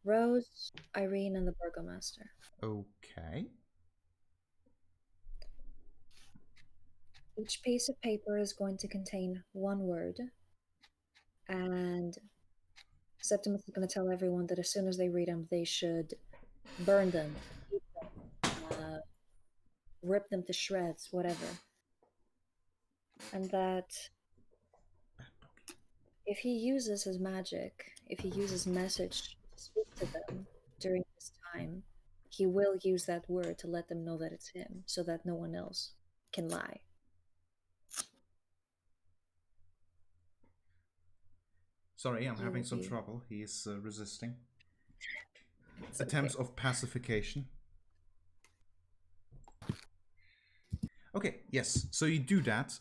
Rose, Irene, and the Burgomaster. Okay. Each piece of paper is going to contain one word, and Septimus is going to tell everyone that as soon as they read them, they should burn them, eat them, rip them to shreds, whatever. And that if he uses his magic, if he uses message to speak to them during this time, he will use that word to let them know that it's him, so that no one else can lie. Sorry, I'm You having will some be- trouble. He is resisting. It's Attempts okay. of pacification. Okay, yes. So you do that.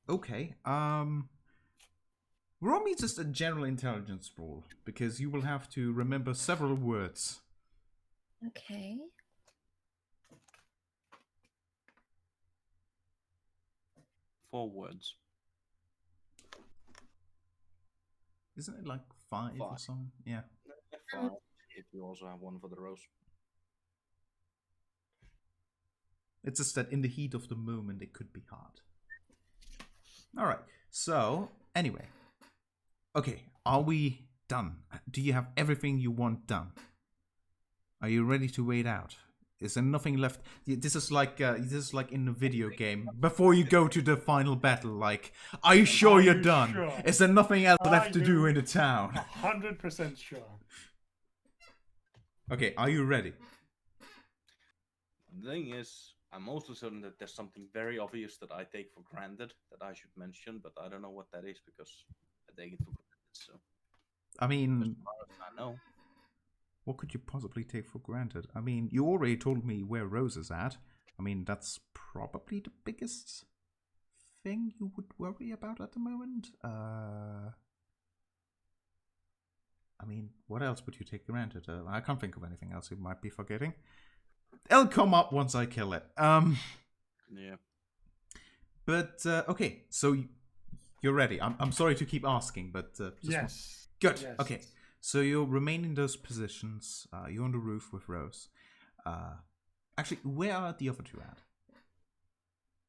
Okay. Roll me just a general intelligence roll, because you will have to remember several words. Okay. Four words. Isn't it like 5 or Five. something? Yeah. Five. If you also have one for the rose. It's just that in the heat of the moment, it could be hard. All right. So, anyway. Okay, are we done? Do you have everything you want done? Are you ready to wait out? Is there nothing left? This is like in a video game. Before you go to the final battle, like, are you sure Are you're you done? sure? Is there nothing else Are left to do you in the town? 100% sure. Okay, are you ready? The thing is, I'm mostly certain that there's something very obvious that I take for granted that I should mention, but I don't know what that is because I take it for granted. So, I as mean, far as I know, what could you possibly take for granted? I mean, you already told me where Rose is at. I mean, that's probably the biggest thing you would worry about at the moment. I mean, what else would you take for granted? I can't think of anything else you might be forgetting. It'll come up once I kill it. yeah. But okay, so you're ready. I'm sorry to keep asking, but Yes. Good. Yes. Okay, so you'll remain in those positions. You're on the roof with Rose. Actually, where are the other two at?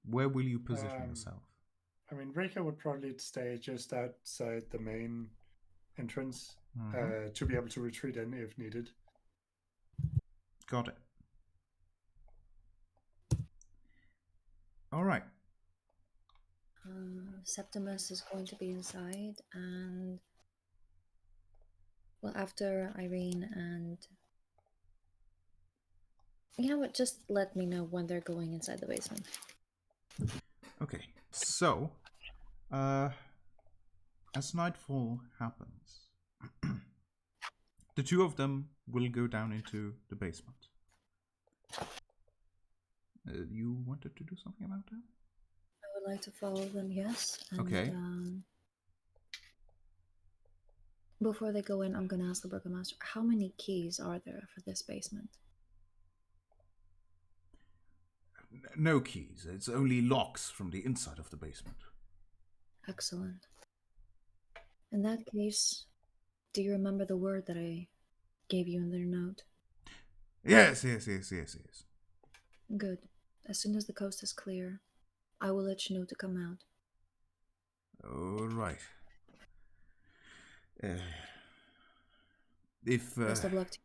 Where will you position yourself? I mean, Rika would probably stay just outside the main entrance Mhm. to be able to retreat in if needed. Got it. All right. Septimus is going to be inside, and well, after Irene and you know what? Just let me know when they're going inside the basement. Okay. So, as nightfall happens, the two of them will go down into the basement. You wanted to do something about that? I would like to follow them, yes. And, Okay. before they go in, I'm gonna ask the burgomaster, how many keys are there for this basement? No keys. It's only locks from the inside of the basement. Excellent. In that case, do you remember the word that I gave you in their note? Yes. Good. As soon as the coast is clear, I will let you know to come out. All right. If Best of luck to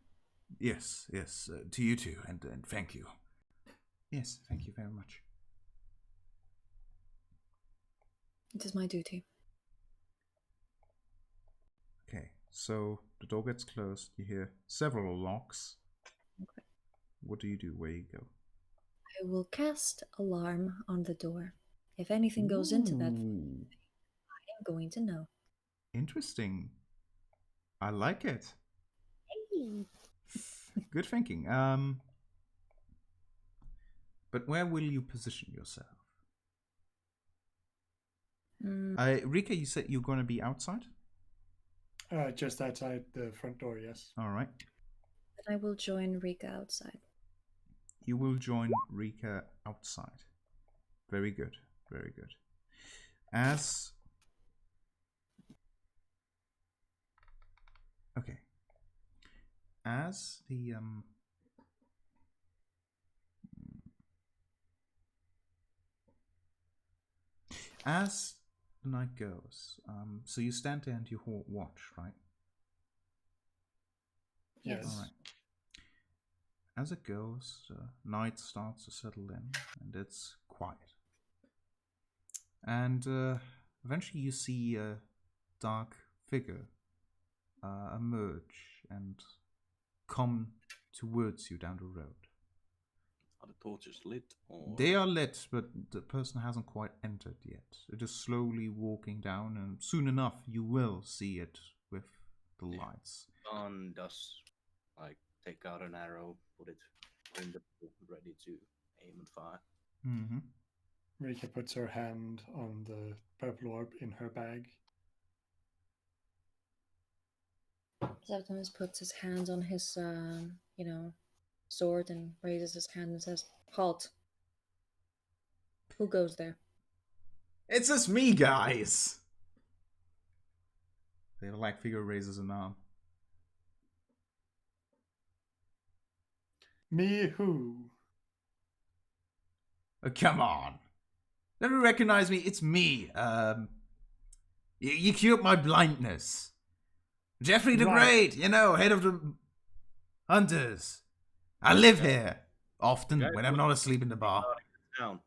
you. yes, to you too, and thank you. Yes, thank you very much. It is my duty. Okay, so the door gets closed. You hear several locks. Okay. What do you do? Where you go? I will cast alarm on the door. If anything goes into that, I Ooh, am going to know. interesting. I like it. Hey. Good thinking. But where will you position yourself? Rika, you said you're going to be outside? Just outside the front door, yes. All right. Then I will join Rika outside. You will join Rika outside. Very good. Very good. As... Okay. As the... As the night goes, so you stand there and you watch, right? Yes. All right. As it goes, night starts to settle in, and it's quiet. And eventually you see a dark figure emerge and come towards you down the road. Are the torches lit? Or... They are lit, but the person hasn't quite entered yet. It is slowly walking down, and soon enough you will see it with the lights. Dawn does, like, take out an arrow, put it in the ready to aim and fire. Mm-hmm. Rika puts her hand on the purple orb in her bag. Septimus puts his hands on his, sword and raises his hand and says, "Halt. Who goes there?" It's just me, guys! The black figure raises an arm. Me who? Oh, come on. Don't you recognize me? It's me. You cured my blindness. Jeffrey the Right. Great, head of the hunters. I live here often Guy when who I'm was not asleep in the bar. guarding the town.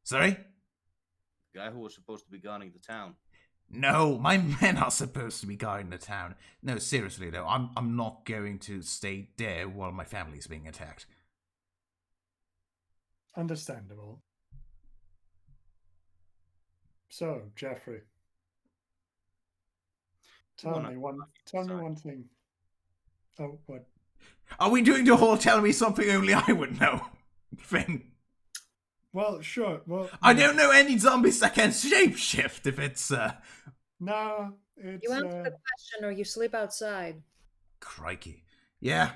Sorry? The guy who was supposed to be guarding the town. No, my men are supposed to be guarding the town. No, seriously though, I'm not going to stay there while my family's being attacked. Understandable. So, Jeffrey, tell me one thing. Oh, what? Are we doing the whole tell me something only I would know thing? Well, sure. Well, I don't know any zombies that can shapeshift if it's, No, it's. You answer the question or you sleep outside. Crikey. Yeah.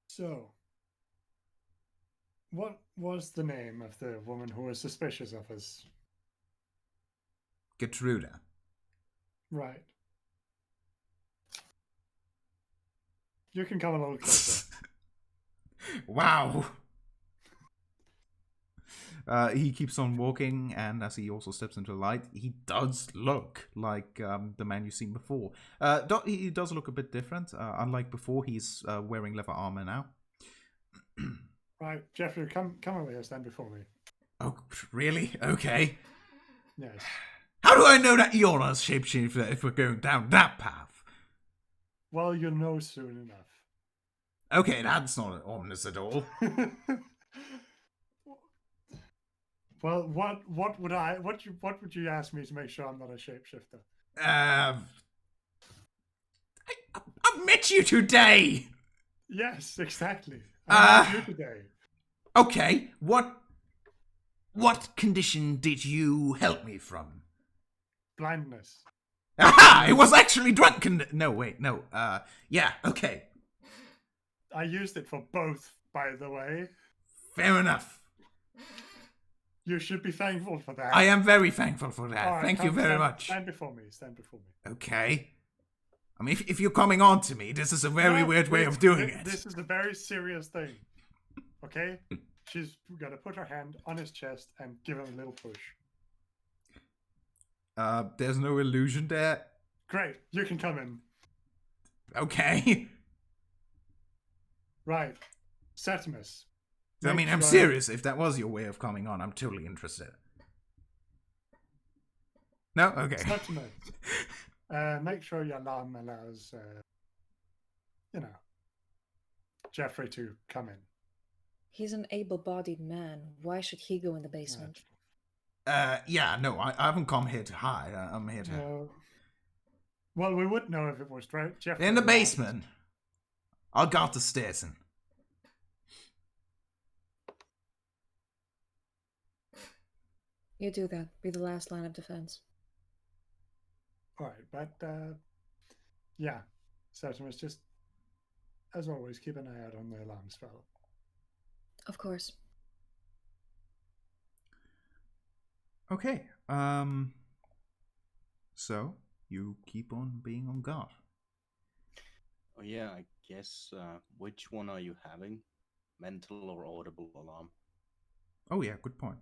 So, what was the name of the woman who was suspicious of us? Gertruda. Right. You can come a little closer. Wow. He keeps on walking, and as he also steps into the light, he does look like the man you've seen before. He does look a bit different. Unlike before, he's wearing leather armor now. Right, Jeffrey, come over here, stand before me. Oh, really? Okay. Yes. How do I know that you're not a shapeshifter if we're going down that path? Well, you'll know soon enough. Okay, that's not ominous at all. Well, what would you ask me to make sure I'm not a shapeshifter? I met you today! Yes, exactly. I met you today. Okay, what condition did you help me from? Blindness. Aha! It was actually drunken. No, wait, no. Yeah, okay. I used it for both, by the way. Fair enough. You should be thankful for that. I am very thankful for that. All right, Thank you very much. Stand before me. Stand before me. Okay. I mean, if you're coming on to me, this is a very weird way of doing it. This is a very serious thing. Okay? She's gonna put her hand on his chest and give him a little push. There's no illusion there. Great, you can come in. Okay. Right. Septimus. I mean, I'm sure- serious. If that was your way of coming on, I'm totally interested. No? Okay. Septimus. Make sure your alarm allows, Jeffrey to come in. He's an able-bodied man. Why should he go in the basement? Yeah, no, I haven't come here to hide. I'm here to... No. Well, we would know if it was Jeffrey. In the or not. basement. I'll guard the stairs in. You do that. Be the last line of defense. All right, but yeah, Septimus, just as always, keep an eye out on the alarm spell. Of course. Okay. So you keep on being on guard. Oh yeah, I guess. Which one are you having? Mental or audible alarm? Oh yeah, good point.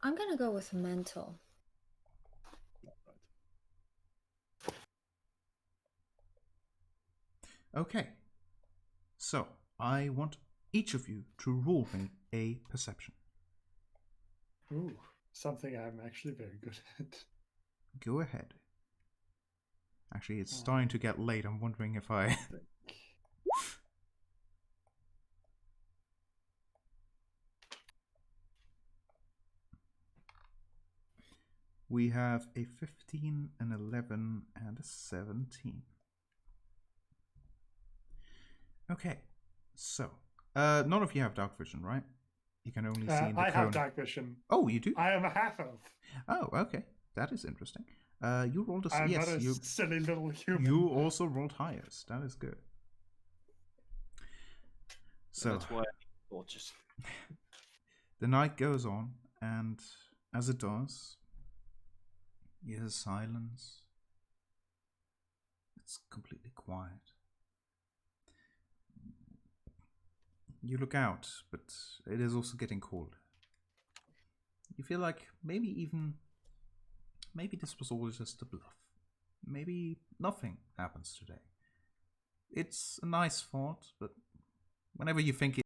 I'm gonna go with mental. Okay. So I want each of you to roll me a perception. Ooh, something I'm actually very good at. Go ahead. Actually, it's starting to get late. I'm wondering if I... We have a 15, an 11, and a 17. Okay, so none of you have dark vision, right? You can only see in the I cone. have dark vision. Oh, you do? I am a half elf. Oh, okay. That is interesting. You rolled a... I'm yes, not a you... silly little human. You also rolled highest. That is good. So that's why I need torches. the night goes on, and as it does, you hear silence. It's completely quiet. You look out, but it is also getting cold. You feel like maybe this was all just a bluff. Maybe nothing happens today. It's a nice thought, but whenever you think